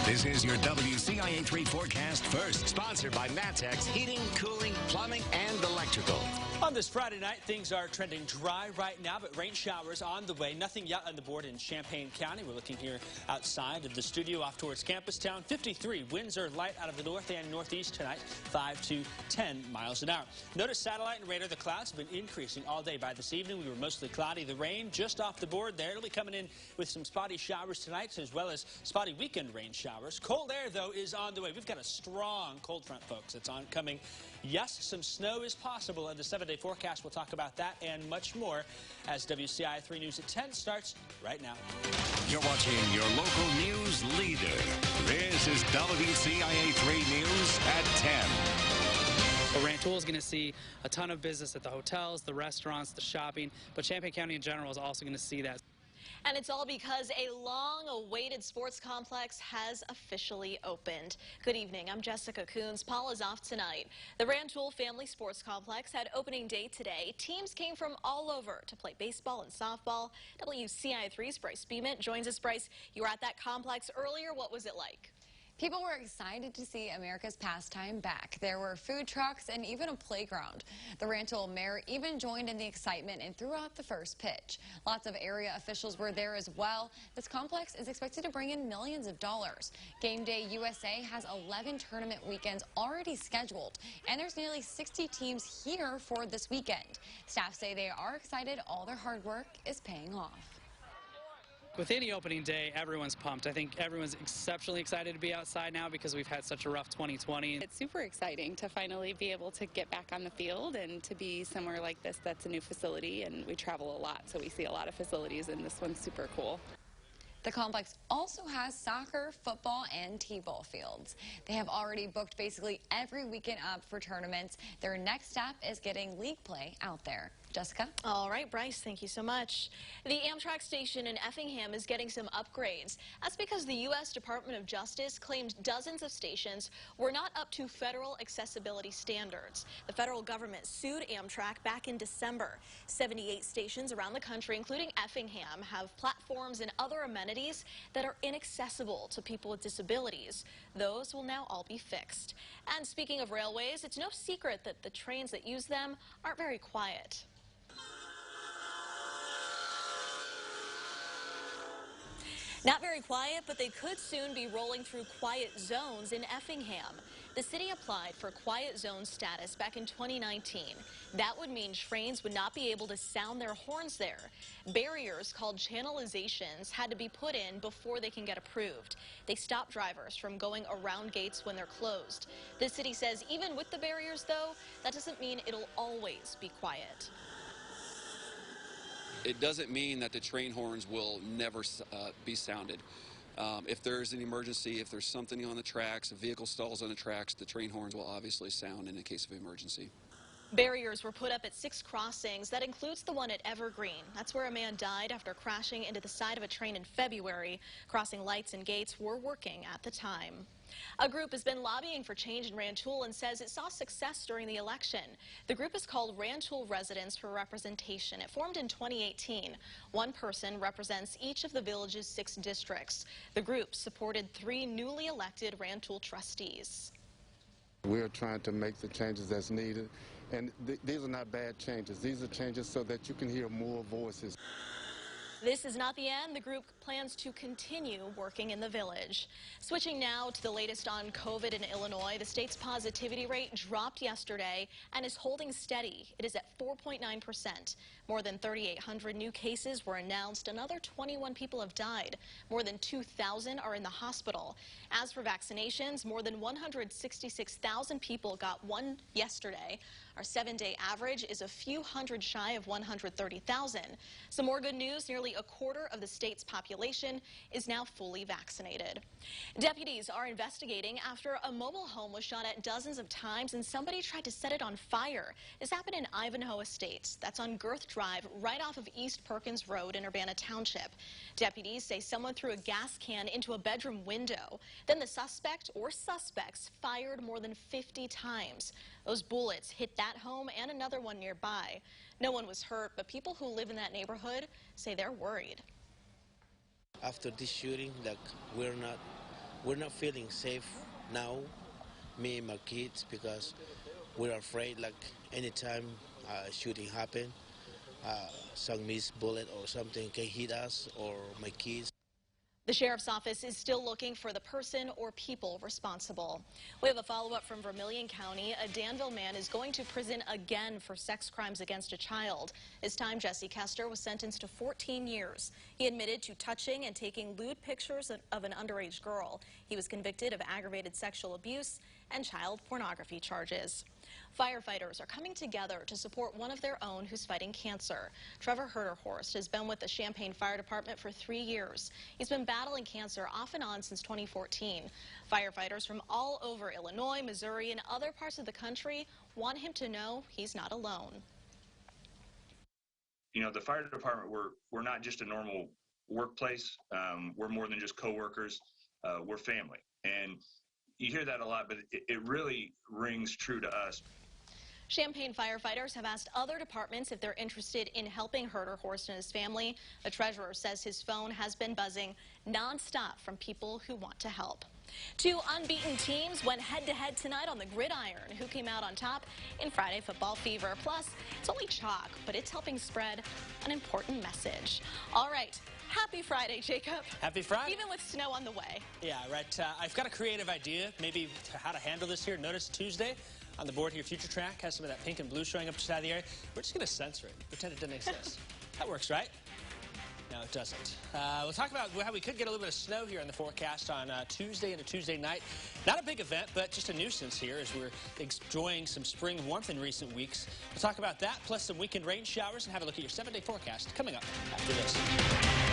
This is your WCIA 3 forecast first, sponsored by Matex Heating, Cooling, Plumbing, and Electrical. On this Friday night, things are trending dry right now, but rain showers on the way. Nothing yet on the board in Champaign County. We're looking here outside of the studio off towards Campus Town. 53. Winds are light out of the north and northeast tonight, 5 to 10 miles an hour. Notice satellite and radar. The clouds have been increasing all day. By this evening, we were mostly cloudy. The rain just off the board there. It'll be coming in with some spotty showers tonight, as well as spotty weekend rain showers. Cold air, though, is on the way. We've got a strong cold front, folks. It's oncoming. Yes, some snow is possible in the 7-day forecast. We'll talk about that and much more as WCIA 3 News at 10 starts right now. You're watching your local news leader. This is WCIA 3 News at 10. RANTOUL is going to see a ton of business at the hotels, the restaurants, the shopping, but Champaign County in general is also going to see that. And it's all because a long-awaited sports complex has officially opened. Good evening. I'm Jessica Coons. Paul is off tonight. The RANTOUL Family Sports Complex had opening day today. Teams came from all over to play baseball and softball. WCIA 3's Bryce Beament joins us. Bryce, you were at that complex earlier. What was it like? People were excited to see America's pastime back. There were food trucks and even a playground. The RANTOUL mayor even joined in the excitement and threw out the first pitch. Lots of area officials were there as well. This complex is expected to bring in millions of dollars. Game Day USA has 11 tournament weekends already scheduled, and there's nearly 60 teams here for this weekend. Staff say they are excited all their hard work is paying off. With any opening day, everyone's pumped. I think everyone's exceptionally excited to be outside now because we've had such a rough 2020. It's super exciting to finally be able to get back on the field and to be somewhere like this that's a new facility, and we travel a lot, so we see a lot of facilities, and this one's super cool. The complex also has soccer, football, and t-ball fields. They have already booked basically every weekend up for tournaments. Their next step is getting league play out there. Jessica? All right, Bryce, thank you so much. The AMTRAK station in Effingham is getting some upgrades. That's because the U.S. Department of Justice claimed dozens of stations were not up to federal accessibility standards. The federal government sued AMTRAK back in December. 78 stations around the country, including Effingham, have platforms and other amenities that are inaccessible to people with disabilities. Those will now all be fixed. And speaking of railways, it's no secret that the trains that use them aren't very quiet. Not very quiet, but they could soon be rolling through quiet zones in Effingham. The city applied for quiet zone status back in 2019. That would mean trains would not be able to sound their horns there. Barriers called channelizations had to be put in before they can get approved. They stop drivers from going around gates when they're closed. The city says even with the barriers, though, that doesn't mean it'll always be quiet. It doesn't mean that the train horns will never be sounded. If there's an emergency, if there's something on the tracks, a vehicle stalls on the tracks, the train horns will obviously sound in a case of emergency. Barriers were put up at 6 crossings. That includes the one at Evergreen. That's where a man died after crashing into the side of a train in February. Crossing lights and gates were working at the time. A group has been lobbying for change in Rantoul and says it saw success during the election. The group is called Rantoul Residents for Representation. It formed in 2018. One person represents each of the village's 6 districts. The group supported 3 newly elected Rantoul trustees. We're trying to make the changes that's needed, and these are not bad changes. These are changes so that you can hear more voices. This is not the end. The group plans to continue working in the village. Switching now to the latest on COVID in Illinois, the state's positivity rate dropped yesterday and is holding steady. It is at 4.9%. More than 3,800 new cases were announced. Another 21 people have died. More than 2,000 are in the hospital. As for vaccinations, more than 166,000 people got one yesterday. Our 7-day average is a few hundred shy of 130,000. Some more good news, nearly a quarter of the state's population is now fully vaccinated. Deputies are investigating after a mobile home was shot at dozens of times and somebody tried to set it on fire. This happened in Ivanhoe Estates. That's on Girth Drive, right off of East Perkins Road in Urbana Township. Deputies say someone threw a gas can into a bedroom window. Then the suspect or suspects fired more than 50 times. Those bullets hit that home and another one nearby. No one was hurt, but people who live in that neighborhood say they're worried. After this shooting, we're not we're not feeling safe now, me and my kids, because we're afraid like anytime shooting happen, some missed bullet or something can hit us or my kids. The sheriff's office is still looking for the person or people responsible. We have a follow-up from Vermilion County. A Danville man is going to prison again for sex crimes against a child. This time, Jesse Kester was sentenced to 14 years. He admitted to touching and taking lewd pictures of an underage girl. He was convicted of aggravated sexual abuse and child pornography charges. Firefighters are coming together to support one of their own who's fighting cancer. Trevor Herterhorst has been with the Champaign Fire Department for 3 years. He's been battling cancer off and on since 2014. Firefighters from all over Illinois, Missouri, and other parts of the country want him to know he's not alone. You know, the fire department, we're not just a normal workplace. We're more than just coworkers. We're family. And you hear that a lot, but it really rings true to us. Champaign firefighters have asked other departments if they're interested in helping Herterhorst and his family. The treasurer says his phone has been buzzing nonstop from people who want to help. 2 unbeaten teams went head-to-head tonight on the gridiron. Who came out on top in Friday football fever? Plus, it's only chalk, but it's helping spread an important message. All right. Happy Friday, Jacob. Happy Friday. Even with snow on the way. Yeah, right. I've got a creative idea, maybe how to handle this here. Notice Tuesday on the board here, Future Track has some of that pink and blue showing up to the side of the area. We're just going to censor it, pretend it doesn't exist. That works, right? No, it doesn't. We'll talk about how we could get a little bit of snow here in the forecast on Tuesday into Tuesday night. Not a big event, but just a nuisance here as we're enjoying some spring warmth in recent weeks. We'll talk about that, plus some weekend rain showers, and have a look at your 7-day forecast coming up after this.